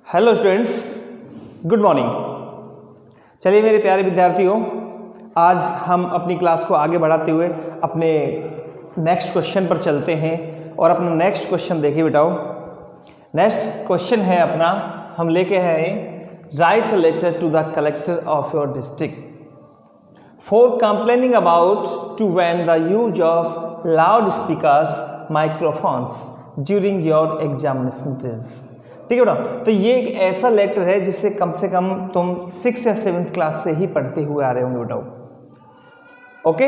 Hello students, good morning. चलिए मेरे प्यारे विद्यार्थियों, आज हम अपनी क्लास को आगे बढ़ाते हुए अपने नेक्स्ट क्वेश्चन पर चलते हैं और अपना नेक्स्ट क्वेश्चन देखिए बेटाओ। नेक्स्ट क्वेश्चन है अपना, हम लेके आए write letter to the collector of your district for complaining about to when the use of loud speakers microphones during your examination days. ठीक है बेटा, तो ये एक ऐसा लेटर है जिससे कम से कम तुम 6th या 7th क्लास से ही पढ़ते हुए आ रहे होंगे बेटाओ। Okay,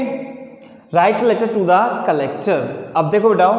write letter to the collector. अब देखो बेटाओ,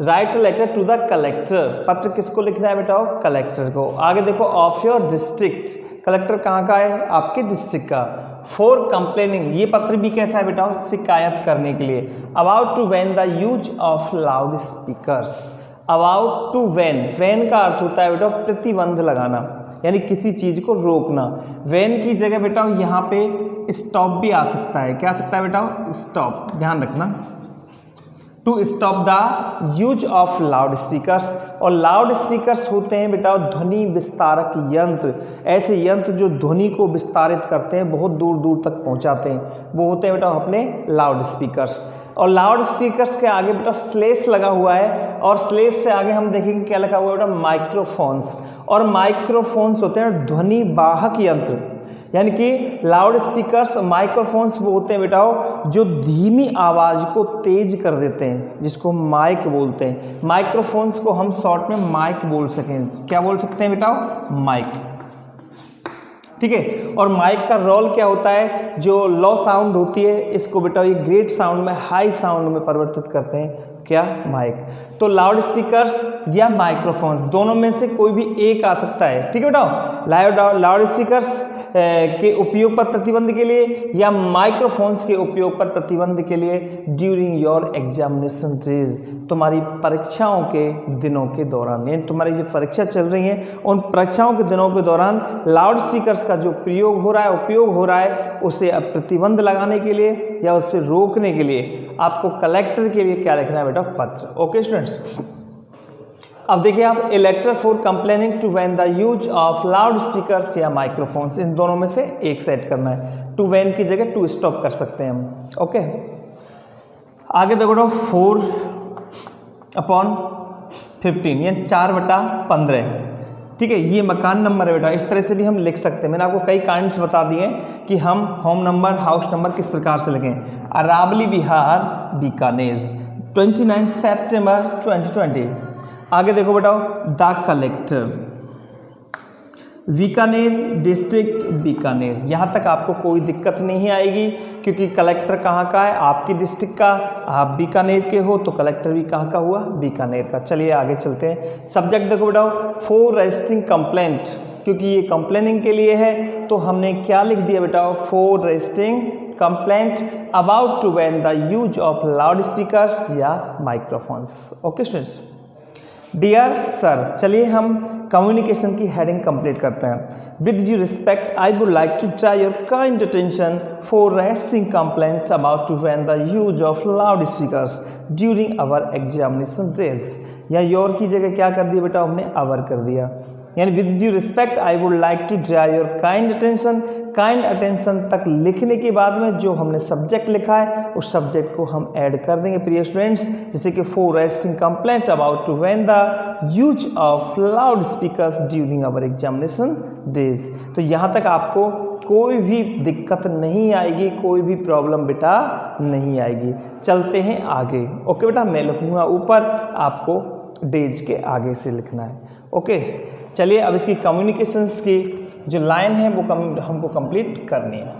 write letter to the collector, पत्र किसको लिखना है बेटाओ? कलेक्टर को। आगे देखो, ऑफ योर डिस्ट्रिक्ट, कलेक्टर कहाँ का है? आपके डिस्ट्रिक्ट का। फॉर कंप्लेनिंग, ये पत्र भी कैसा है बेटाओ? शिकायत करने के लिए। About to when the use of loud speakers. About to when, when का अर्थ होता है बेटा प्रतिबंध लगाना, यानी किसी चीज को रोकना। व्हेन की जगह बेटा यहाँ पे स्टॉप भी आ सकता है। क्या आ सकता है बेटा? स्टॉप, ध्यान रखना। To stop the use of loud speakers, और लाउड स्पीकर्स होते हैं बेटा ध्वनि विस्तारक यंत्र। ऐसे यंत्र जो ध्वनि को विस्तारित करते हैं, बहुत दूर दूर तक पहुंचाते हैं, वो होते हैं बेटा अपने लाउड स्पीकर्स। और लाउड स्पीकर्स के आगे बेटा स्लेश लगा हुआ है, और स्लेश से आगे हम देखेंगे क्या लगा हुआ है बेटा? माइक्रोफोन्स। और माइक्रोफोन्स होते हैं ध्वनि वाहक यंत्र, यानी कि लाउड स्पीकर्स माइक्रोफोन्स वो होते हैं बेटा जो धीमी आवाज़ को तेज कर देते हैं, जिसको माइक बोलते हैं। माइक्रोफोन्स को हम शॉर्ट में माइक बोल सकें। क्या बोल सकते हैं बेटा? माइक। ठीक है, और माइक का रोल क्या होता है? जो लो साउंड होती है इसको बेटा ये ग्रेट साउंड में, हाई साउंड में परिवर्तित करते हैं। क्या? माइक। तो लाउड स्पीकर्स या माइक्रोफोन्स दोनों में से कोई भी एक आ सकता है। ठीक है बेटा, लाउड स्पीकर्स के उपयोग पर प्रतिबंध के लिए या माइक्रोफोन्स के उपयोग पर प्रतिबंध के लिए ड्यूरिंग योर एग्जामिनेशन डेज, तुम्हारी परीक्षाओं के दिनों के दौरान, यानी तुम्हारी जो परीक्षा चल रही है उन परीक्षाओं के दिनों के दौरान लाउड स्पीकर्स का जो प्रयोग हो रहा है, उपयोग हो रहा है, उसे अब प्रतिबंध लगाने के लिए या उसे रोकने के लिए आपको कलेक्टर के लिए क्या लिखना है बेटा? पत्र। ओके स्टूडेंट्स, अब देखिए आप, a letter for complaining to when the use of loud speakers या माइक्रोफोन्स, इन दोनों में से एक सेट करना है। टू व्हेन की जगह टू स्टॉप कर सकते हैं हम। ओके, आगे देखो 4/15 यानी 4/15। ठीक है, ये मकान नंबर है बेटा, इस तरह से भी हम लिख सकते हैं। मैंने आपको कई काइंड्स बता दिए कि हम होम नंबर, हाउस नंबर किस प्रकार से लिखें। अरावली विहार, बीकानेर, 29 सितंबर 2020। आगे देखो बेटा, the collector, Bikaner district, Bikaner. यहाँ तक आपको कोई दिक्कत नहीं आएगी, क्योंकि कलेक्टर कहाँ का है? आपकी डिस्ट्रिक्ट का। आप बीकानेर के हो तो कलेक्टर भी कहाँ का हुआ? बीकानेर का। चलिए आगे चलते हैं। सब्जेक्ट देखो बेटा, फॉर रजिस्टरिंग कंप्लेंट, क्योंकि ये कंप्लेनिंग के लिए है तो हमने क्या लिख दिया बेटा? For registering complaint about to when the use of loud speakers या microphones. Okay students, dear sir, चलिए हम कम्युनिकेशन की हेडिंग कंप्लीट करते हैं। With due respect I would like to draw your kind attention for raising complaints about to when the use of loud speakers during our examination days. या your की जगह क्या कर दिया बेटा? हमने आवर कर दिया, यानी with due respect I would like to draw your kind attention. Kind attention तक लिखने के बाद में जो हमने सब्जेक्ट लिखा है उस सब्जेक्ट को हम ऐड कर देंगे प्रिय स्टूडेंट्स, जैसे कि for raising complaint about to when the use of loud speakers during our examination days. तो यहाँ तक आपको कोई भी दिक्कत नहीं आएगी, कोई भी प्रॉब्लम बेटा नहीं आएगी। चलते हैं आगे। ओके बेटा, मैं लिखूँगा ऊपर, आपको डेज के आगे से लिखना है। ओके, चलिए अब इसकी कम्युनिकेशंस की जो लाइन है वो हमको कंप्लीट करनी है।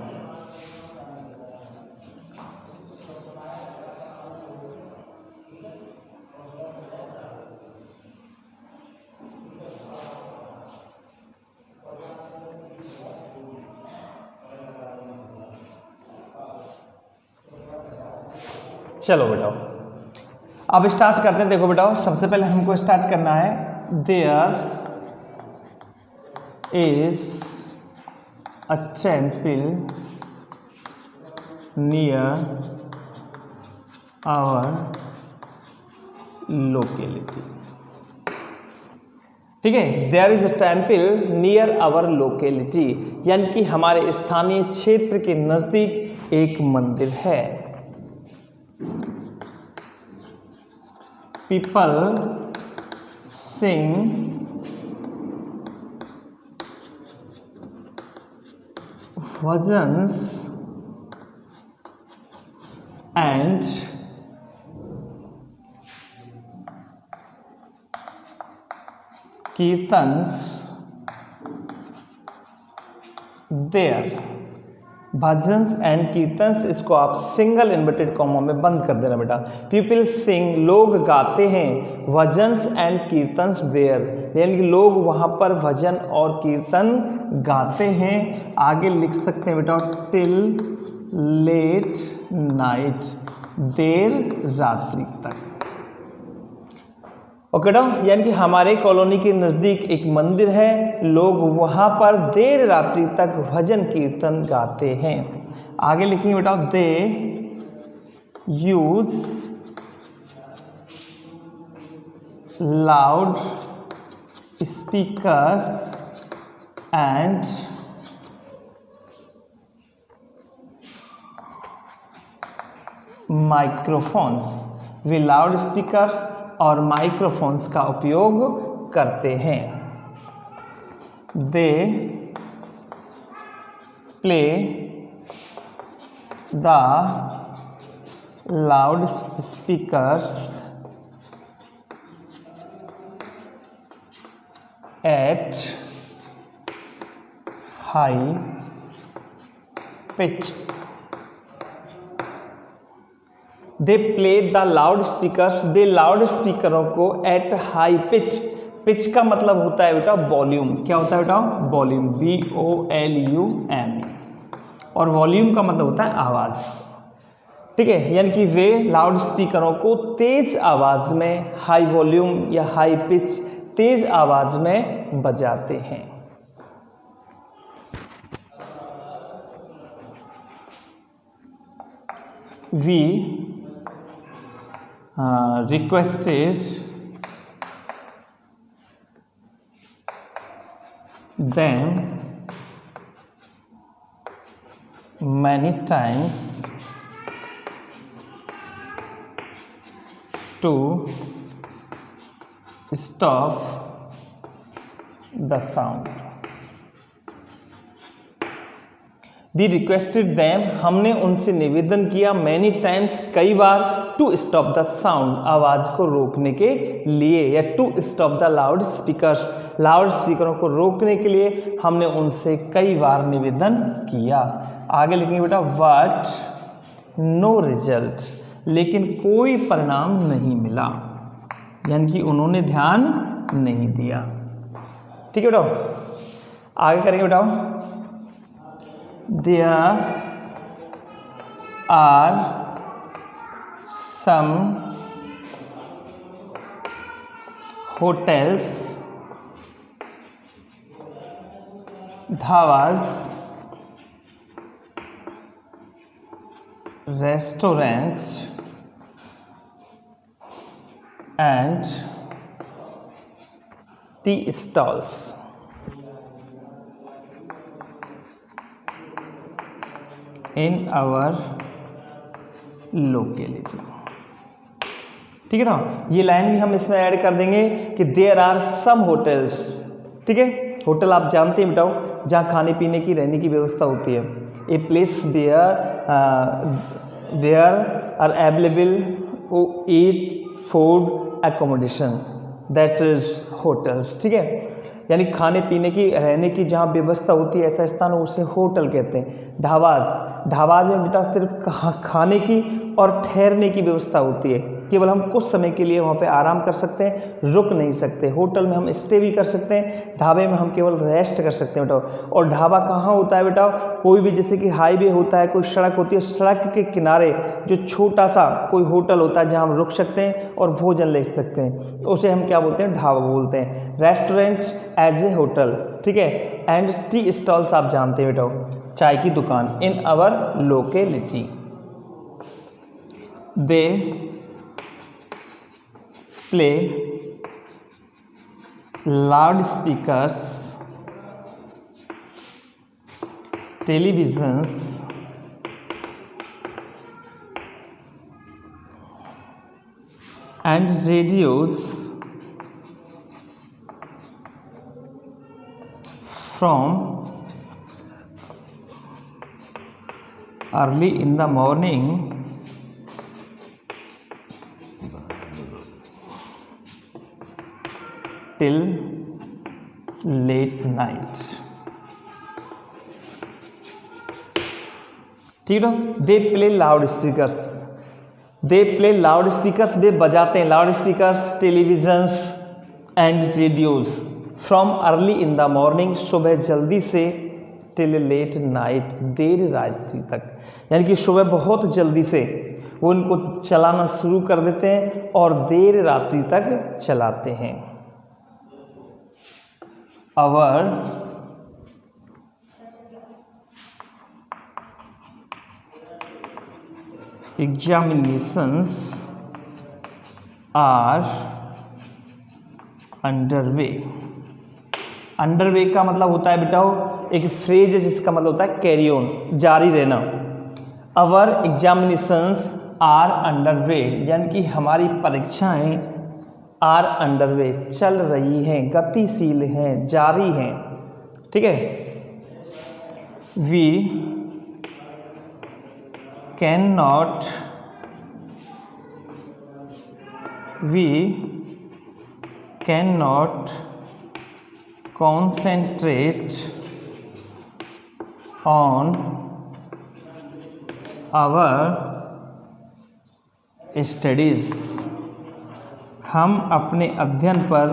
चलो बेटा अब स्टार्ट करते हैं। देखो बेटा, सबसे पहले हमको स्टार्ट करना है, there is a temple near our locality। ठीक है, there is a temple near our locality, यानी कि हमारे स्थानीय क्षेत्र के नजदीक एक मंदिर है। People sing bhajans and kirtans there. Bhajans and kirtans, इसको आप सिंगल इन्वर्टेड कॉमा में बंद कर देना बेटा। पीपल सिंग, लोग गाते हैं, भजन्स एंड कीर्तन्स देयर, यानी कि लोग वहाँ पर भजन और कीर्तन गाते हैं। आगे लिख सकते हैं बेटा टिल लेट नाइट, देर रात्रि तक। ओके बेटा, यानी कि हमारे कॉलोनी के नज़दीक एक मंदिर है, लोग वहाँ पर देर रात्रि तक भजन कीर्तन गाते हैं। आगे लिखेंगे बेटा they use loud speakers and microphones, वे लाउड स्पीकर्स और माइक्रोफोन्स का उपयोग करते हैं। They play the loud speakers at high pitch. They play the loud speakers, they loud स्पीकरों को एट हाई पिच। पिच का मतलब होता है बेटा वॉल्यूम। क्या होता है बेटा? वॉल्यूम, VOLUM, और वॉल्यूम का मतलब होता है आवाज़। ठीक है, यानी कि वे लाउड स्पीकरों को तेज आवाज़ में, हाई वॉल्यूम या हाई पिच, तेज आवाज़ में बजाते हैं। We requested them many times to stop the sound. We requested them, हमने उनसे निवेदन किया, many times, कई बार, to stop the sound, आवाज़ को रोकने के लिए, या to stop the loud speakers, loud स्पीकरों को रोकने के लिए हमने उनसे कई बार निवेदन किया। आगे लिखेंगे बेटा but no result, लेकिन कोई परिणाम नहीं मिला, यानी कि उन्होंने ध्यान नहीं दिया। ठीक है बेटा, आगे करेंगे बेटा there are some hotels, dhabas, restaurants and tea stalls in our locality। ठीक है ना, ये लाइन भी हम इसमें ऐड कर देंगे कि देयर आर सम होटल्स। ठीक है, होटल आप जानते हैं बेटाओ, जहाँ खाने पीने की, रहने की व्यवस्था होती है। A place where are available eat food accommodation, that is hotels. ठीक है, यानी खाने पीने की, रहने की जहाँ व्यवस्था होती है, ऐसा स्थान उसे होटल कहते हैं। ढाबाज में बेटा सिर्फ खाने की और ठहरने की व्यवस्था होती है, केवल हम कुछ समय के लिए वहाँ पे आराम कर सकते हैं, रुक नहीं सकते। होटल में हम स्टे भी कर सकते हैं, ढाबे में हम केवल रेस्ट कर सकते हैं बेटा। और ढाबा कहाँ होता है बेटा? कोई भी, जैसे कि हाईवे होता है, कोई सड़क होती है, सड़क के किनारे जो छोटा सा कोई होटल होता है जहाँ हम रुक सकते हैं और भोजन ले सकते हैं, उसे हम क्या बोलते हैं? ढाबा बोलते हैं। रेस्टोरेंट एज ए होटल, ठीक है। एंड टी स्टॉल्स आप जानते हैं बेटा, चाय की दुकान, in our locality. They play loud speakers, televisions and radios from early in the morning till late night. ठीक है, they play loud speakers, they play loud speakers, वे बजाते हैं loud speakers, televisions and radios from early in the morning, सुबह जल्दी से, till late night, देर रात्रि तक, यानी कि सुबह बहुत जल्दी से वो उनको चलाना शुरू कर देते हैं और देर रात्रि तक चलाते हैं। Our examinations are underway। Underway का मतलब होता है बेटाओ एक फ्रेज है जिसका मतलब होता है कैरी ऑन, जारी रहना। अवर एग्जामिनेशंस आर अंडरवे, यानी कि हमारी परीक्षाएं आर अंडरवे, चल रही हैं, गतिशील हैं, जारी हैं। ठीक है, we cannot concentrate on our studies, हम अपने अध्ययन पर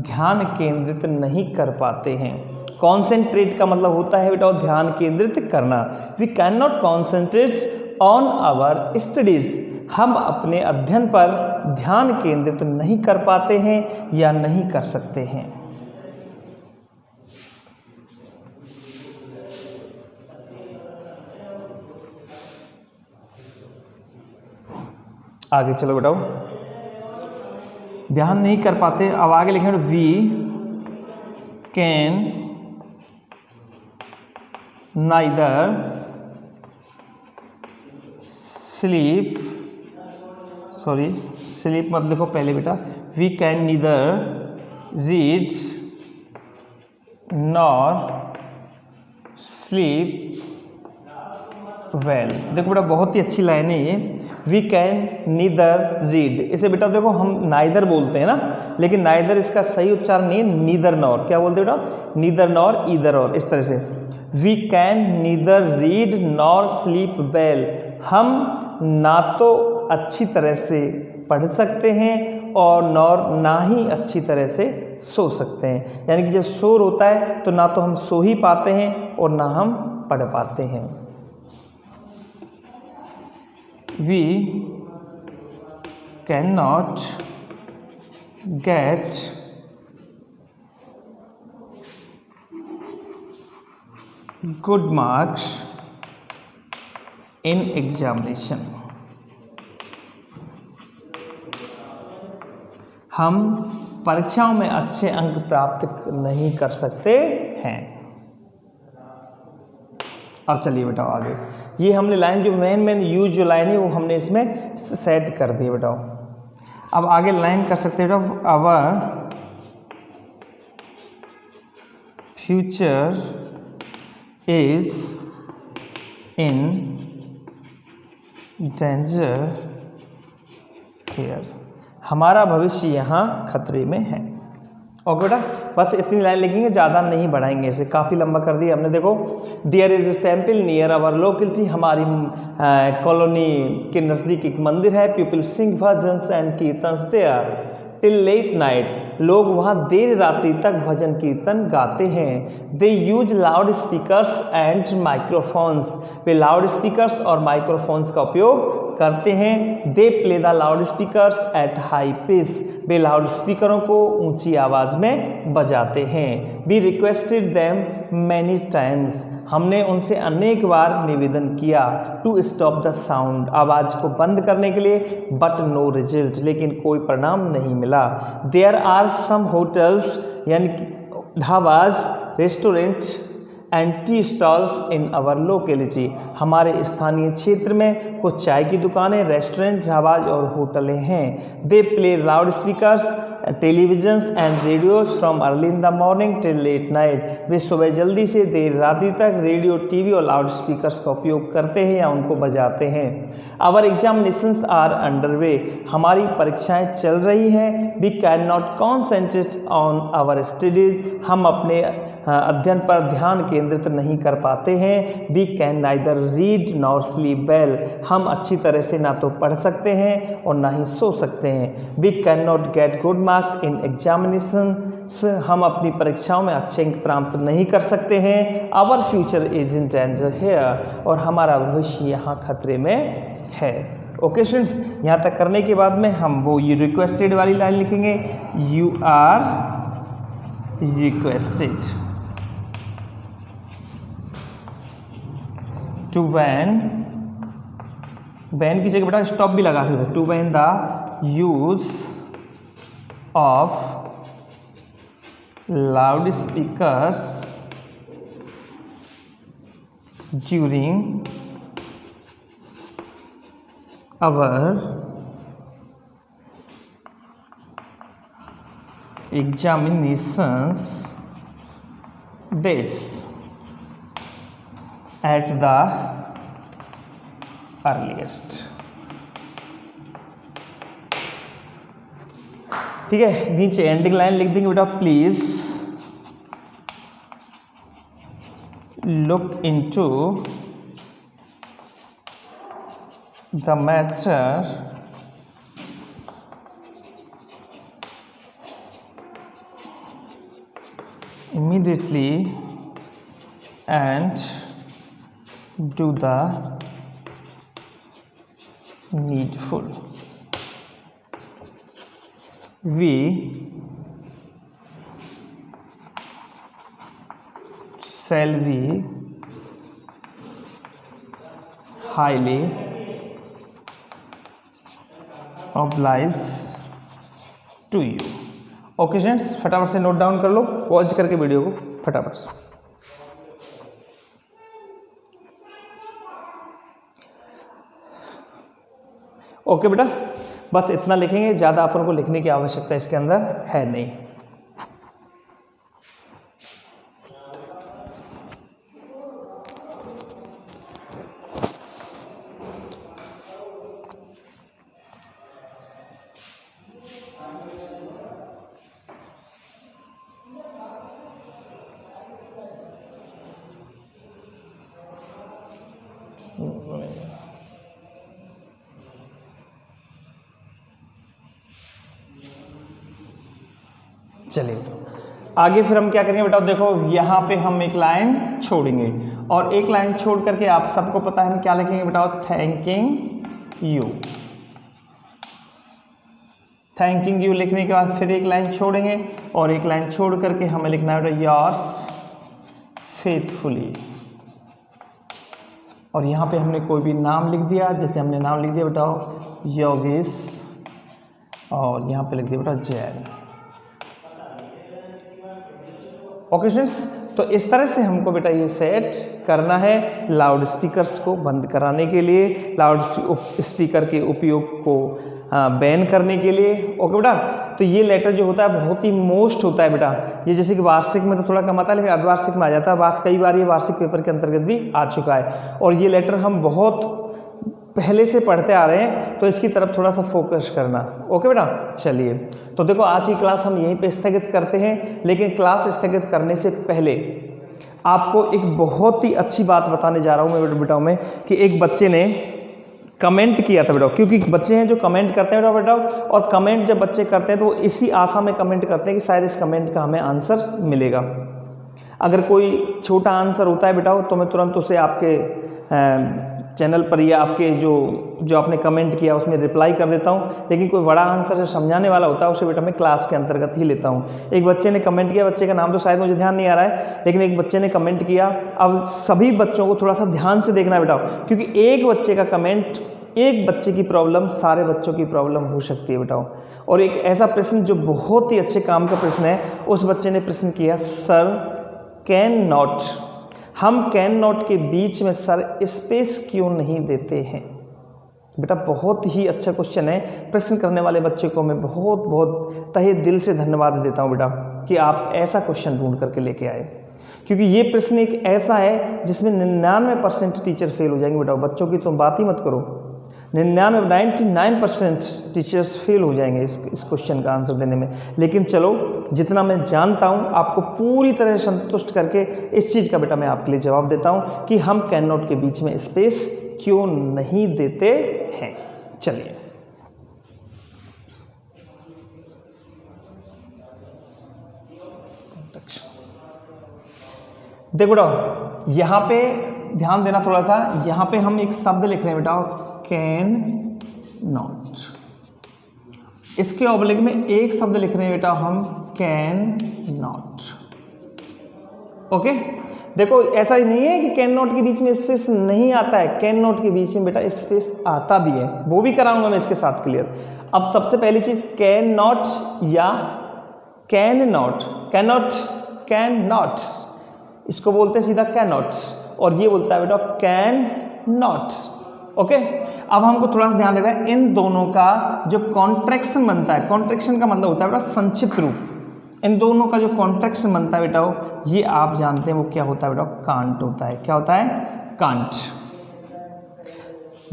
ध्यान केंद्रित नहीं कर पाते हैं। कॉन्सेंट्रेट का मतलब होता है बेटा ध्यान केंद्रित करना। We can not concentrate on our studies, हम अपने अध्ययन पर ध्यान केंद्रित नहीं कर पाते हैं या नहीं कर सकते हैं। आगे चलो बेटाओ, ध्यान नहीं कर पाते। अब आगे लिखेंगे we can neither sleep, sorry sleep मत लिखो पहले बेटा, we can neither read nor sleep well. देखो बेटा बहुत ही अच्छी लाइन है ये, वी कैन नीदर रीड। इसे बेटा देखो हम नाइदर बोलते हैं ना, लेकिन नाइदर इसका सही उच्चारण नहीं है, नीदर नॉर। क्या बोलते हैं बेटा? नीदर नॉर, ईदर और, इस तरह से। We can neither read nor sleep well, हम ना तो अच्छी तरह से पढ़ सकते हैं और नॉर ना ही अच्छी तरह से सो सकते हैं। यानी कि जब शोर होता है तो ना तो हम सो ही पाते हैं और ना हम पढ़ पाते हैं। We cannot get good marks in examination, हम परीक्षाओं में अच्छे अंक प्राप्त नहीं कर सकते हैं। अब चलिए बेटा आगे, ये हमने लाइन जो मेन यूज जो लाइन है वो हमने इसमें सेट कर दी बेटा। अब आगे लाइन कर सकते हैं बेटा, our future is in danger here, हमारा भविष्य यहाँ खतरे में है। ओके बेटा, बस इतनी लाइन लिखेंगे, ज़्यादा नहीं बढ़ाएंगे, इसे काफ़ी लंबा कर दिया हमने। देखो, there is a temple near our locality, हमारी कॉलोनी के नज़दीक एक मंदिर है। People sing bhajans and kirtans there till late night, लोग वहाँ देर रात्रि तक भजन कीर्तन गाते हैं। They use loud speakers and microphones, वे लाउड स्पीकर्स और माइक्रोफोन्स का उपयोग करते हैं। They play the loud speakers at high pitch, वे लाउड स्पीकरों को ऊंची आवाज़ में बजाते हैं। We requested them many times, हमने उनसे अनेक बार निवेदन किया टू स्टॉप द साउंड, आवाज़ को बंद करने के लिए, बट नो रिजल्ट, लेकिन कोई परिणाम नहीं मिला। देयर आर सम होटल्स यानी dhabas, restaurant and tea stalls in our locality, हमारे स्थानीय क्षेत्र में कुछ चाय की दुकानें, रेस्टोरेंट, ढाबाज और होटलें हैं। They play loud speakers, televisions and radios from early in the morning till late night, वे सुबह जल्दी से देर रात्रि तक रेडियो, टीवी और लाउड स्पीकर्स का उपयोग करते हैं या उनको बजाते हैं। Our examinations are under way, हमारी परीक्षाएं चल रही हैं। We can not concentrate on our studies, हम अपने अध्ययन पर ध्यान केंद्रित नहीं कर पाते हैं। We can neither read nor sleep well, हम अच्छी तरह से ना तो पढ़ सकते हैं और ना ही सो सकते हैं। We can not get good marks in examinations, हम अपनी परीक्षाओं में अच्छे अंक प्राप्त नहीं कर सकते हैं। Our future is in danger here, और हमारा भविष्य यहाँ खतरे में है। ओके स्टूडेंट्स, यहाँ तक करने के बाद में हम वो ये रिक्वेस्टेड वाली लाइन लिखेंगे, you are requested to ban की जगह बेटा स्टॉप भी लगा सकते हैं, to ban the use of loud speakers during our examinations days at the earliest। ठीक है, नीचे एंडिंग लाइन लिख देंगे बेटा, please look into the matter immediately and do the needful। We shall be highly obliged to you। Okay students, फटाफट से note down कर लो, pause करके वीडियो को फटाफट से। ओके बेटा, बस इतना लिखेंगे, ज़्यादा अपन को लिखने की आवश्यकता इसके अंदर है नहीं। चलिए आगे फिर हम क्या करेंगे बेटा, देखो यहाँ पे हम एक लाइन छोड़ेंगे और एक लाइन छोड़ करके आप सबको पता है हम क्या लिखेंगे बेटा, थैंकिंग यू। थैंकिंग यू लिखने के बाद फिर एक लाइन छोड़ेंगे और एक लाइन छोड़ करके हमें लिखना है बेटा, योर्स फेथफुली। और यहाँ पे हमने कोई भी नाम लिख दिया, जैसे हमने नाम लिख दिया बेटा योगेश, और यहाँ पे लिख दिया बेटा जैन। ओके स्टूडेंट्स, तो इस तरह से हमको बेटा ये सेट करना है लाउड स्पीकर्स को बंद कराने के लिए, लाउड स्पीकर के उपयोग को बैन करने के लिए। ओके बेटा, तो ये लेटर जो होता है बहुत ही मोस्ट होता है बेटा। ये जैसे कि वार्षिक में तो थोड़ा कम आता है, लेकिन अर्धवार्षिक में आ जाता है। कई बार ये वार्षिक पेपर के अंतर्गत भी आ चुका है और ये लेटर हम बहुत पहले से पढ़ते आ रहे हैं, तो इसकी तरफ थोड़ा सा फोकस करना। ओके बेटा, चलिए तो देखो आज की क्लास हम यहीं पे स्थगित करते हैं, लेकिन क्लास स्थगित करने से पहले आपको एक बहुत ही अच्छी बात बताने जा रहा हूँ मैं बेटा में, कि एक बच्चे ने कमेंट किया था बेटा, क्योंकि बच्चे हैं जो कमेंट करते हैं बेटा, और कमेंट जब बच्चे करते हैं तो वो इसी आशा में कमेंट करते हैं कि शायद इस कमेंट का हमें आंसर मिलेगा। अगर कोई छोटा आंसर होता है बेटा तो मैं तुरंत उसे आपके चैनल पर या आपके जो आपने कमेंट किया उसमें रिप्लाई कर देता हूँ, लेकिन कोई बड़ा आंसर जो समझाने वाला होता है उसे बेटा मैं क्लास के अंतर्गत ही लेता हूँ। एक बच्चे ने कमेंट किया, बच्चे का नाम तो शायद मुझे ध्यान नहीं आ रहा है, लेकिन एक बच्चे ने कमेंट किया। अब सभी बच्चों को थोड़ा सा ध्यान से देखना बेटा, क्योंकि एक बच्चे का कमेंट, एक बच्चे की प्रॉब्लम सारे बच्चों की प्रॉब्लम हो सकती है बेटा। और एक ऐसा प्रश्न जो बहुत ही अच्छे काम का प्रश्न है, उस बच्चे ने प्रश्न किया, सर कैन नॉट, हम कैन नॉट के बीच में सर स्पेस क्यों नहीं देते हैं। बेटा बहुत ही अच्छा क्वेश्चन है, प्रश्न करने वाले बच्चे को मैं बहुत बहुत तहे दिल से धन्यवाद देता हूँ बेटा कि आप ऐसा क्वेश्चन ढूंढ करके लेके आए, क्योंकि ये प्रश्न एक ऐसा है जिसमें 99% टीचर फेल हो जाएंगे बेटा। बच्चों की तुम बात ही मत करो, 99% टीचर्स फेल हो जाएंगे इस क्वेश्चन का आंसर देने में। लेकिन चलो जितना मैं जानता हूँ आपको पूरी तरह संतुष्ट करके इस चीज़ का बेटा मैं आपके लिए जवाब देता हूँ कि हम कैन नॉट के बीच में स्पेस क्यों नहीं देते हैं। चलिए देखो बेटा, यहाँ पे ध्यान देना थोड़ा सा। यहाँ पे हम एक शब्द लिख रहे हैं बेटा, कैन नॉट। इसके ऑब्लिक में एक शब्द लिख रहे हैं बेटा हम, कैन नॉट। ओके, देखो ऐसा ही नहीं है कि कैन नॉट के बीच में स्पेस नहीं आता है, कैन नॉट के बीच में बेटा स्पेस आता भी है, वो भी कराऊंगा मैं इसके साथ क्लियर। अब सबसे पहली चीज कैन नॉट या can not, can not, can not, इसको बोलते हैं सीधा कैन नॉट, और ये बोलता है बेटा कैन नॉट। ओके, अब हमको थोड़ा सा ध्यान देना है, इन दोनों का जो कॉन्ट्रैक्शन बनता है, कॉन्ट्रैक्शन का मतलब होता है बेटा संक्षिप्त रूप, इन दोनों का जो कॉन्ट्रैक्शन बनता है बेटा ये आप जानते हैं वो क्या होता है बेटा, कांट होता है। क्या होता है? कांट।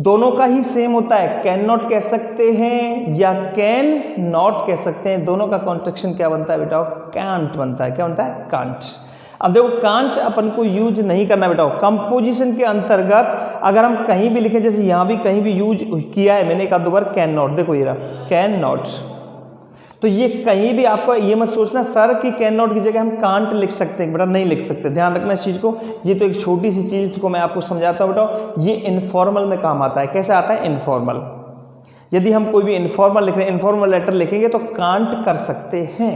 दोनों का ही सेम होता है, कैन नॉट कह सकते हैं या कैन नॉट कह सकते हैं, दोनों का कॉन्ट्रैक्शन क्या बनता है बेटा, कांट बनता है। क्या बनता है? कांट। अब देखो कांट अपन को यूज नहीं करना बेटा, कंपोजिशन के अंतर्गत अगर हम कहीं भी लिखें, जैसे यहाँ भी कहीं भी यूज किया है मैंने एक आध दो बार कैन नॉट, देखो ये रहा कैन नॉट, तो ये कहीं भी आपको ये मत सोचना सर कि कैन नॉट की जगह हम कांट लिख सकते हैं, बेटा नहीं लिख सकते, ध्यान रखना इस चीज़ को। ये तो एक छोटी सी चीज़ को मैं आपको समझाता हूँ बेटा, ये इनफॉर्मल में काम आता है। कैसे आता है? इनफॉर्मल। यदि हम कोई भी इनफॉर्मल लिख रहे हैं, इनफॉर्मल लेटर लिखेंगे तो कांट कर सकते हैं,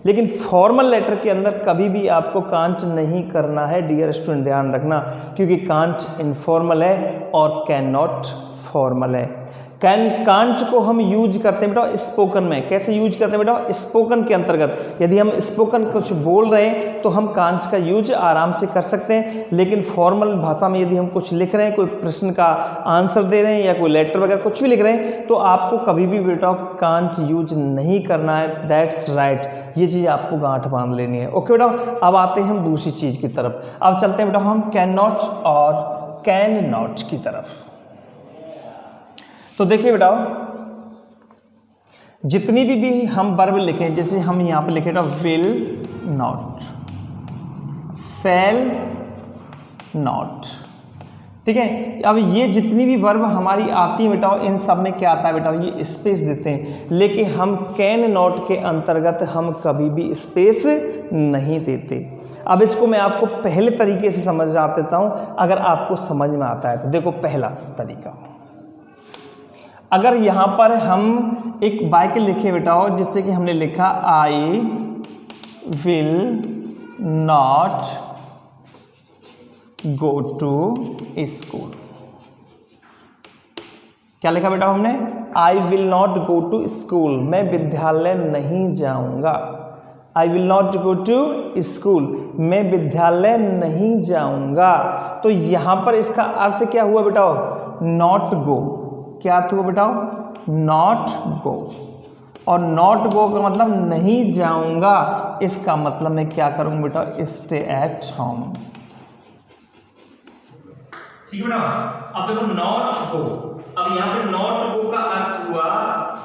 लेकिन फॉर्मल लेटर के अंदर कभी भी आपको कांट नहीं करना है डियर स्टूडेंट, ध्यान रखना, क्योंकि कांट इनफॉर्मल है और कैन नॉट फॉर्मल है। कांट को हम यूज करते हैं बेटा स्पोकन में। कैसे यूज करते हैं बेटा? स्पोकन के अंतर्गत यदि हम स्पोकन कुछ बोल रहे हैं तो हम कांट का यूज आराम से कर सकते हैं, लेकिन फॉर्मल भाषा में यदि हम कुछ लिख रहे हैं, कोई प्रश्न का आंसर दे रहे हैं या कोई लेटर वगैरह कुछ भी लिख रहे हैं, तो आपको कभी भी बेटा कांट यूज नहीं करना है। दैट्स राइट, ये चीज़ आपको गांठ बांध लेनी है। ओके बेटा, अब आते हैं हम दूसरी चीज़ की तरफ। अब चलते हैं बेटा हम कैन नॉट और कैन नॉट की तरफ। तो देखिए बेटा, जितनी भी हम वर्ब लिखें, जैसे हम यहाँ पे लिखे बेटा विल नॉट, शैल नॉट, ठीक है। अब ये जितनी भी वर्ब हमारी आती है बेटा, इन सब में क्या आता है बेटा, ये स्पेस देते हैं, लेकिन हम कैन नॉट के अंतर्गत हम कभी भी स्पेस नहीं देते। अब इसको मैं आपको पहले तरीके से समझा देता हूँ, अगर आपको समझ में आता है तो। देखो पहला तरीका, अगर यहाँ पर हम एक वाक्य लिखे बेटा, जिससे कि हमने लिखा I will not go to school. क्या लिखा बेटा हमने? I will not go to school, मैं विद्यालय नहीं जाऊंगा। I will not go to school, मैं विद्यालय नहीं जाऊंगा। तो यहां पर इसका अर्थ क्या हुआ बेटा? Not go. क्या अर्थ हुआ बेटा? Not go. और नॉट गो का मतलब नहीं जाऊंगा, इसका मतलब मैं क्या करूंगा बेटा? Stay at home. ठीक है बेटा। अब देखो नॉट गो, अब यहाँ पे नॉट गो का अर्थ हुआ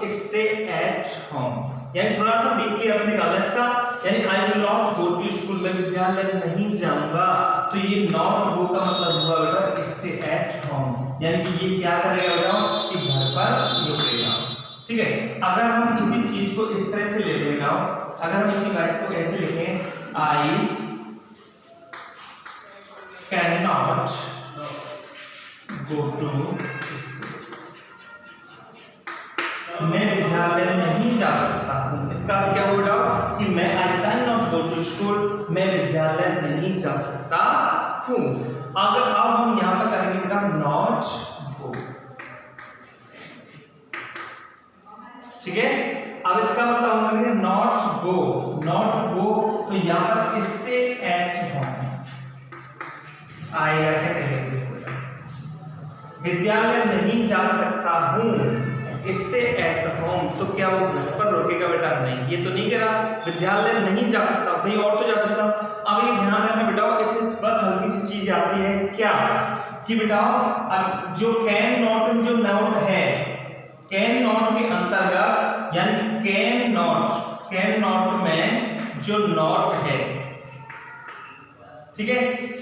स्टे एट होम, यानी थोड़ा सा डीपली आपने निकाला इसका, यानी I will not go to school, मैं विद्यालय नहीं जाऊंगा। तो ये नॉट गो का मतलब हुआ बेटा स्टे एट होम, यानी कि ये क्या करेगा बेटा कि घर पर रुकेगा। ठीक है। अगर हम इसी चीज को इस तरह से ले लें बेटा, अगर हम इसी बात को ऐसे लिखें, आई can not go to school. मैं विद्यालय नहीं जा सकता हूँ। इसका अर्थ क्या होगा कि मैं I cannot go to school, मैं विद्यालय नहीं जा सकता हूँ। अगर अब हम यहाँ पर करेंगे बेटा not go, ठीक है। अब इसका मतलब हम करेंगे not go, तो यहाँ पर stay at home आएगा क्या कहेंगे, विद्यालय नहीं जा सकता हूँ स्टे एट होम, तो क्या वो घर पर रोकेगा बेटा? नहीं, ये तो नहीं कह रहा विद्यालय नहीं जा सकता, कहीं और तो जा सकता। अब ये ध्यान रखना बेटा, इसमें बस हल्की सी चीज आती है क्या कि बेटा जो कैन नॉट में जो नॉट है, कैन नॉट के अंतर्गत यानी कैन नॉट में जो नॉट है, ठीक है,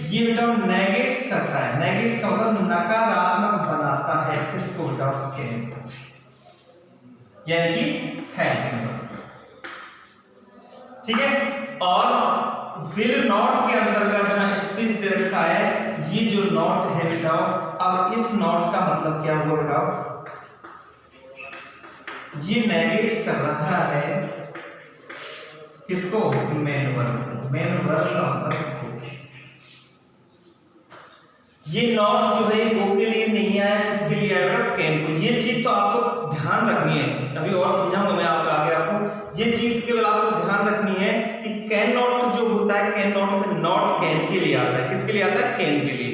ये बेटा नेगेट्स करता है। नेगेट्स का मतलब नकारात्मक बनाता है किसको बेटा? कैन को, यानी कि हेल्पिंग, ठीक है। और विल नॉट के अंतर्गत जहां स्पेस दे रखा है, ये जो नॉट है बेटा, अब इस नॉट का मतलब क्या हुआ बेटा? ये नेगेट्स कर रहा है किसको? मेन वर्ब का मतलब ये नॉट जो है गो के लिए नहीं आया, किसके लिए आया? कैन को। ये चीज तो आपको ध्यान रखनी है, अभी और समझाऊंगा मैं आपको आगे। आपको ये चीज केवल आपको ध्यान रखनी है कि कैन नॉट जो होता है, कैन नॉट में नॉट कैन के लिए आता है। किसके लिए आता है? कैन के लिए।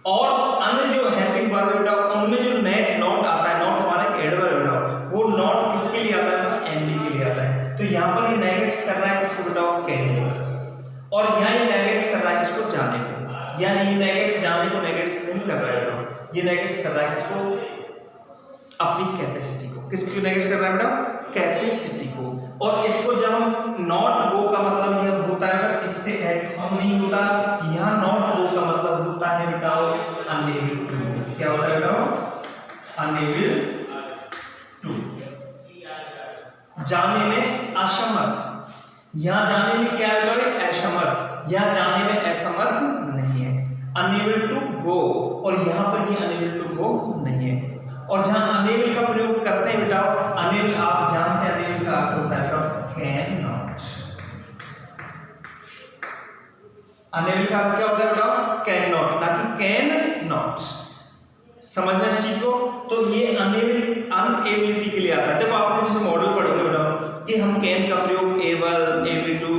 और अन्य जो हेल्पिंग वर्ब बेटा, उनमें जो नेट नॉट आता है, नॉट हमारा एक एडवर्ब बेटा, वो नॉट किसके लिए आता है? एनडी के लिए आता है। तो यहाँ पर ये नेगेट्स कर रहा है किसको बेटा? कैन को। और यहाँ ये नेगेट्स कर रहा है किसको? जाने को। यानी ये नेगेट्स जाने को नेगेट्स नहीं कर रहा है, ये नेगेट्स कर रहा है किसको? अपनी कैपेसिटी को। किसको नेगेट्स कर रहा है बेटा? कैपेसिटी को। और इसको जब हम नॉट गो का मतलब यह होता है इससे एट होम नहीं होता, यहाँ नॉट गो का मतलब होता है बेटा अनएबल टू। क्या होता है बेटा? अनएबल टू, जाने में असमर्थ। यहाँ जाने में क्या है बेटा? असमर्थ। यहाँ जाने में असमर्थ नहीं है, अनएबल टू गो, और यहाँ पर ये अनएबल टू गो नहीं है। और जहां अनएबल का प्रयोग करते हैं बेटा, अनएबल आप जानते हैं अनएबल का अर्थ होता है बेटा कैन नॉट। अनएबल का अर्थ क्या होता है बेटा? कैन नॉट, ना कि कैन नॉट। समझना इस चीज को। तो ये अनएबिलिटी के लिए आता है। देखो आपने जैसे मॉडल पढ़ोगे बेटा कि हम कैन का प्रयोग able, ability to,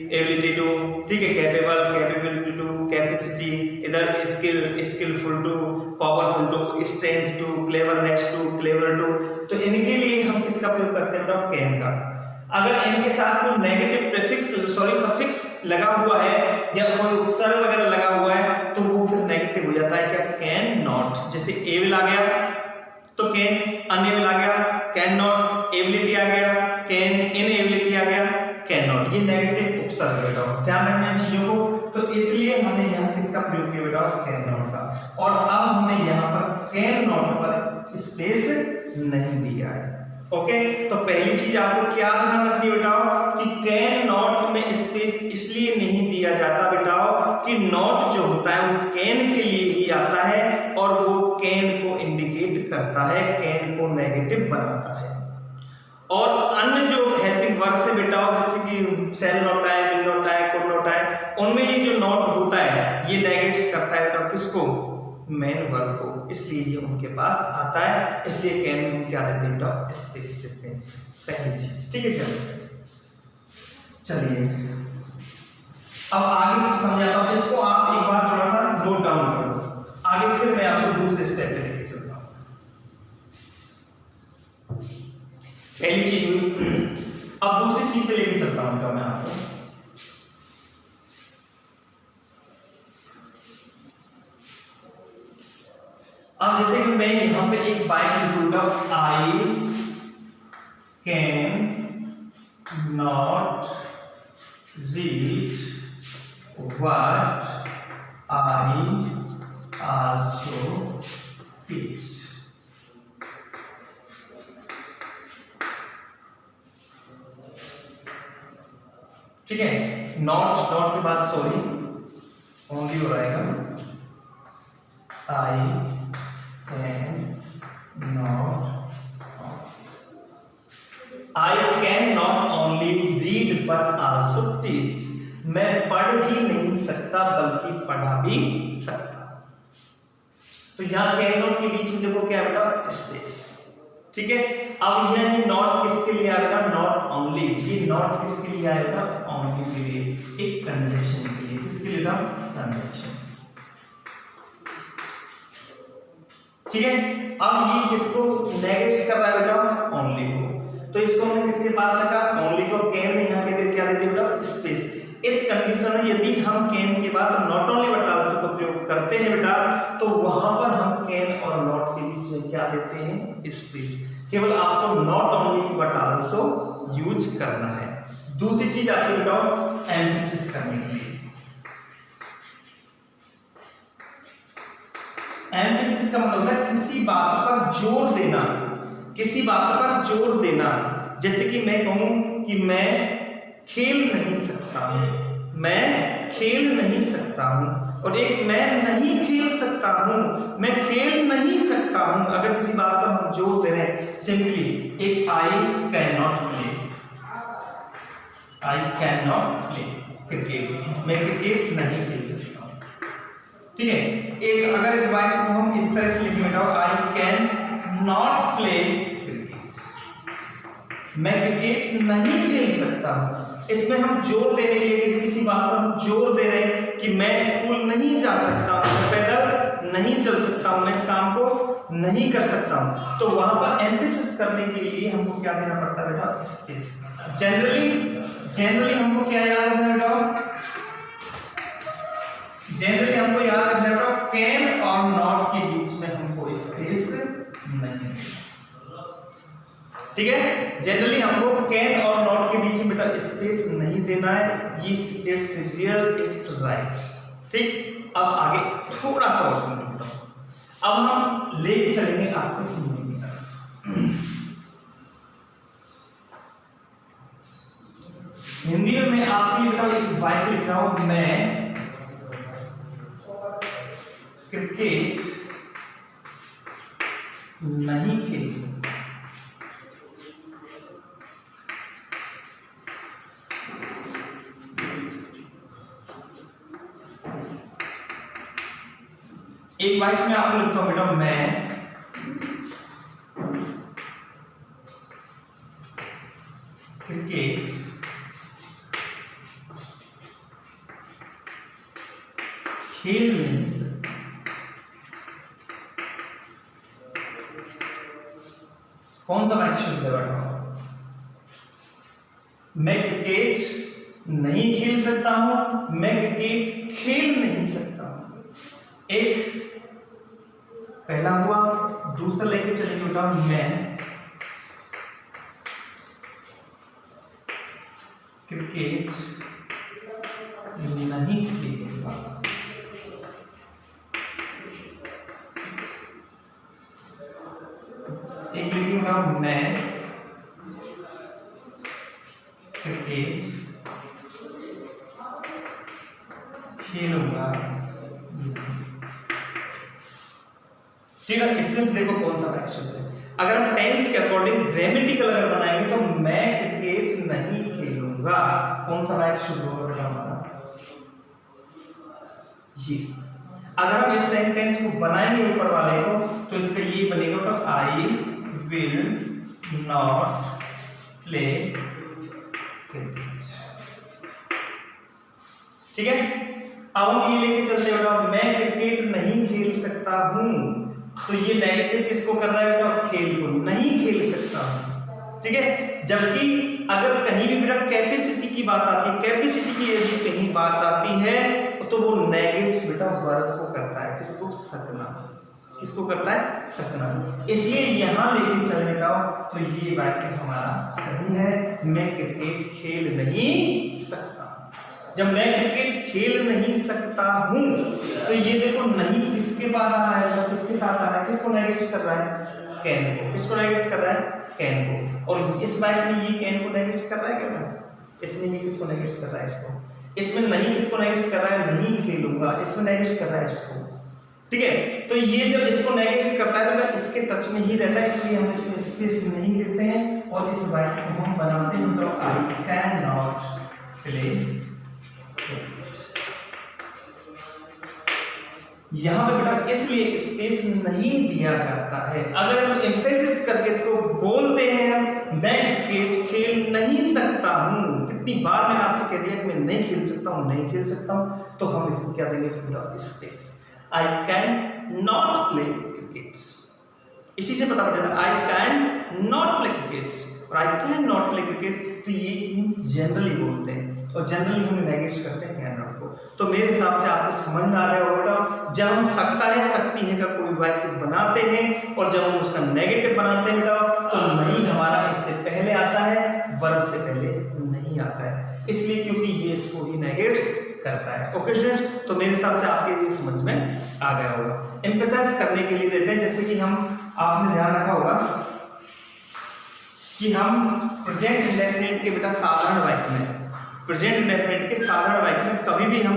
ability to, ठीक है, कैपेबल, कैपेबिलिटी टू, कैपेसिटी, इधर skill, skillful to, powerful to, strength to, cleverness to, clever to. तो इनके लिए हम किसका प्रयोग करते हैं बेटा? कैन का। अगर इनके साथ कोई नेगेटिव प्रीफिक्स सफिक्स लगा हुआ है या कोई उपसर्ग वगैरह लगा हुआ है तो वो फिर नेगेटिव हो जाता है। क्या? Can not. जैसे एबल आ गया तो कैन, अनएबल आ गया कैन नॉट, एबिलिटी आ गया कैन, इनएबिलिटी आ गया कैन नॉट। ये नेगेटिव उपसर्ग बेटा, ध्यान रखना इन चीजों को। तो इसलिए हमने यहाँ किसका प्रयोग किया बेटा? कैन नॉट का। और अब हमने यहाँ पर कैन नॉट पर स्पेस नहीं दिया है। ओके, तो पहली चीज आपको क्या ध्यान रखनी बेटा कि कैन नॉट में स्पेस इसलिए नहीं दिया जाता बेटा कि नॉट जो होता है वो कैन के लिए ही आता है और वो कैन को इंडिकेट करता है, कैन को नेगेटिव बनाता है। और अन्य जो हेल्पिंग वर्ब से बेटा जैसे कि शैल नॉट है, विल नॉट है, कुड नॉट है, उनमें ये जो नॉट होता है ये नेगेट्स करता है बेटा किसको? मेन वर्ब को। इसलिए ये उनके पास आता है, इसलिए कैन में हम क्या देते हैं बेटा? स्पेस देते हैं, पहली चीज। ठीक है, चलिए अब आगे से समझाता हूं। इसको आप एक बार थोड़ा सा नोट डाउन करो, आगे फिर मैं आपको दूसरे स्टेप पे लेके चलता हूं। पहली चीज हुई, अब दूसरी चीज पे लेके चलता हूं मैं आपको। अब जैसे कि मैं यहां पे एक बाइक लिखूंगा, आई can not reach what I also teach. ठीक है, नॉट के बाद सॉरी ओनली हो जाएगा। आई can not only read but also teach. मैं पढ़ ही नहीं सकता बल्कि पढ़ा भी सकता। तो यहां कैन नॉट के बीच में देखो क्या बेटा, स्पेस। ठीक है, अब यह नॉट किसके लिए आएगा, नॉट ओनली। ये नॉट किसके लिए आएगा, ओनली के लिए, एक कंजक्शन के लिए। किसके लिए, कंजक्शन। ठीक है, अब ये किसको नेगेट्स कर रहा है बेटा, ओनली को। तो इसको हमने किसके पास रखा, ओनली को। कैन में यहाँ के क्या देते बेटा, स्पेस। इस कंडीशन में यदि हम कैन के बाद नॉट ओनली बट आल्सो को प्रयोग करते हैं बेटा, तो वहां पर हम कैन और नॉट के बीच में क्या देते हैं, स्पेस। केवल आपको not only but also use करना है। दूसरी चीज आपको बताओ, एम्फेसिस करने के लिए। एम्फेसिस का मतलब है किसी बात पर जोर देना, किसी बात पर जोर देना। जैसे कि मैं कहूं कि मैं खेल नहीं सकता हूं, मैं खेल नहीं सकता हूं, और एक मैं नहीं खेल सकता हूं, मैं खेल नहीं सकता हूं। अगर किसी बात पर हम जोर दे रहे हैं, सिंपली एक आई can not play, I can not play cricket, मैं क्रिकेट नहीं खेल सकता हूं। ठीक है, एक अगर इस बात को हम इस तरह से लिख लेता हूं, आई कैन नॉट प्ले क्रिकेट, मैं क्रिकेट नहीं खेल सकता हूं। इसमें हम जोर देने के लिए किसी बात पर हम जोर दे रहे हैं कि मैं स्कूल नहीं जा सकता हूं, मैं पैदल नहीं चल सकता हूं, मैं इस काम को नहीं कर सकता हूं। तो वहां पर एम्फेसिस करने के लिए हमको क्या देना पड़ता है बेटा, स्पेस। जनरली हमको क्या याद रखना बेटा, जनरली हमको याद रखना बेटा, कैन और नॉट के बीच में हमको स्पेस नहीं। ठीक है, जनरली हमको कैन और नॉट के बीच में बेटा स्पेस नहीं देना है। ये इट्स रियल, इट्स राइट। ठीक, अब आगे थोड़ा सा और समझो। अब हम लेके चलेंगे आपको हिंदी की तरफ। हिंदी में मैं आपके लिए बेटा एक वाक्य लिख रहा हूं, मैं क्रिकेट नहीं खेल सकता। एक वाक्य में आपको लिखता हूं बेटा, मैं क्रिकेट खेल नहीं सकता। कौन सा वाक्य शुद्ध है बेटा, मैं क्रिकेट नहीं खेल सकता हूं, मैं क्रिकेट खेल नहीं सकता हूं। एक पहला हुआ, दूसरा लेके चलेंगे बेटा, मैं क्रिकेट नहीं खेलूंगा। एक लिखूंगा, मैं क्रिकेट खेलूंगा। ठीक है, इसमें देखो कौन सा वाक्य शुद्ध है। अगर हम टेंस के अकॉर्डिंग ग्रामेटिकल अगर बनाएंगे तो मैं क्रिकेट नहीं खेलूंगा, कौन सा वाक्य शुद्ध होगा बेटा हमारा, ये। अगर हम इस सेंटेंस को बनाएंगे ऊपर वाले को, तो इसका ये बनेगा तो आई विल नॉट प्ले क्रिकेट। ठीक है, अब हम ये लेके चलते बेटा, मैं क्रिकेट नहीं खेल सकता हूं। तो ये नेगेटिव किसको कर रहा है बेटा, खेल को, नहीं खेल सकता हूं। ठीक है, जबकि अगर कहीं भी बेटा कैपेसिटी की बात आती है, कैपेसिटी की यदि कहीं बात आती है, तो वो नेगेट्स बेटा वर्ब को करता है, किसको, सकना। किसको करता है, सकना। इसलिए यहां लेके चले बेटा, तो ये वाक्य हमारा सही है, मैं क्रिकेट खेल नहीं सकता। जब मैं क्रिकेट खेल नहीं सकता हूं, तो ये देखो नहीं किसके बाद आ रहा है, किसके साथ आ रहा है, किसको नेगेट कर रहा है, कैन को। किसको नेगेट कर रहा है, कैन को। और इस वाक्य में ये कैन को नेगेट कर रहा है क्या, इसमें ये किसको नेगेट कर रहा है, इसको। इसमें नहीं किसको नेगेट कर रहा है, नहीं खेलूंगा, इसमें नेगेट कर रहा है इसको। ठीक है। तो ये जब इसको नेगेटिव करता है तो मैं इसके टच में ही रहता है, इसलिए हम इसमें स्पेस नहीं देते हैं और इस वाई को हम बनाते हैं तो आई कैन नॉट प्ले। यहां पे बेटा इसलिए स्पेस नहीं दिया जाता है। अगर हम एम्फेसिस करके इसको बोलते हैं हम मैं क्रिकेट खेल नहीं सकता हूं, कितनी बार मैंने आपसे कह दिया कि मैं नहीं खेल सकता हूं, नहीं खेल सकता हूं, तो हम इसको क्या देंगे बेटा space. I can not play cricket, इसी से पता पड़ जाता है I can not play cricket और I can not play cricket, तो ये जनरली बोलते हैं और जनरली हम नेगेट करते हैं कैन नॉट को। तो मेरे हिसाब से आपको समझ में आ रहा है बेटा, जब हम सकता है सकती है का कोई वाक्य बनाते हैं और जब हम उसका नेगेटिव बनाते हैं बेटा तो नहीं हमारा इससे पहले आता है, वर्ब से पहले नहीं आता है, इसलिए क्योंकि ये इसको ही नेगेट्स करता है। ओके स्टूडेंट्स, तो मेरे हिसाब से आपके ये समझ में आ गया होगा। एम्फसाइज करने के लिए देते हैं, जैसे कि हम आपने ध्यान रखा होगा कि हम प्रेजेंट इंडेफिनिट के बेटा साधारण वाक्य में, प्रेजेंट इंडेफिनिट के साधारण वाक्य में कभी भी हम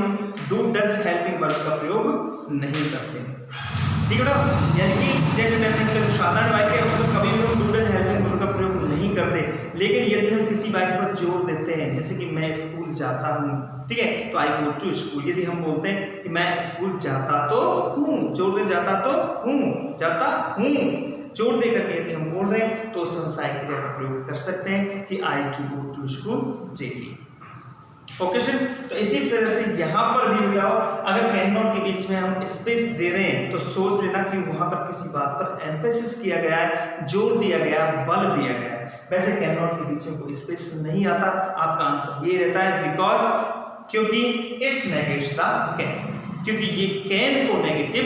डू डज हेल्पिंग वर्ब का प्रयोग नहीं करते, ठीक है ना। यानी कि प्रेजेंट इंडेफिनिट का जो साधारण वाक्य है उसमें कभी भी हम डू डज हेल्पिंग वर्ब का प्रयोग नहीं करते। लेकिन यदि हम किसी वाक्य पर जोर देते हैं, जैसे कि मैं स्कूल जाता हूँ, ठीक है, तो आई गो टू स्कूल, यदि हम बोलते हैं कि मैं स्कूल जाता तो हूँ, जोर दे जाता तो हूँ, जाता हूँ, जोर देकर के यदि हम बोल रहे हैं तो उसमें सहायक क्रिया का प्रयोग कर सकते हैं कि I to go to school daily. Okay student, तो इसी तरह से यहाँ पर भी बताओ, अगर कैन नॉट के बीच में हम स्पेस दे रहे हैं तो सोच लेना कि वहां पर किसी बात पर एम्फेसिस किया गया है, जोर दिया गया, बल दिया गया है। वैसे कैन नॉट के बीच में कोई स्पेस नहीं आता। आपका आंसर ये रहता है बिकॉज, क्योंकि इट्स नेगेट्स द कैन, क्योंकि ये कैन को नेगेटिव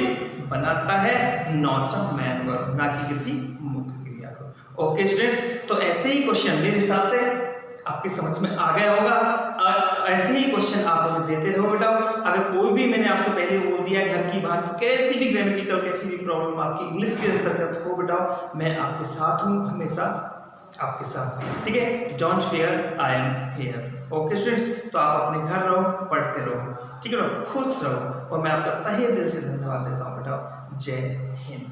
बनाता है, नॉट अ मैन वर्ब, ना कि किसी मुख्य क्रिया को। ओके स्टूडेंट्स, तो ऐसे ही क्वेश्चन मेरे हिसाब से आपके समझ में आ गया होगा। ऐसे ही क्वेश्चन आप लोग देते रहो बेटा। अगर कोई भी मैंने आपको पहले बोल दिया है घर की बाहर की कैसी भी ग्रामेटिकल कैसी भी प्रॉब्लम आपकी इंग्लिश के अंतर्गत हो बेटा, मैं आपके साथ हूँ, हमेशा आपके साथ, ठीक है। Don't fear, I am here. Okay students, तो आप अपने घर रहो, पढ़ते रहो, ठीक है ना, खुश रहो, और मैं आपका तहे दिल से धन्यवाद देता हूँ बेटा। जय हिंद।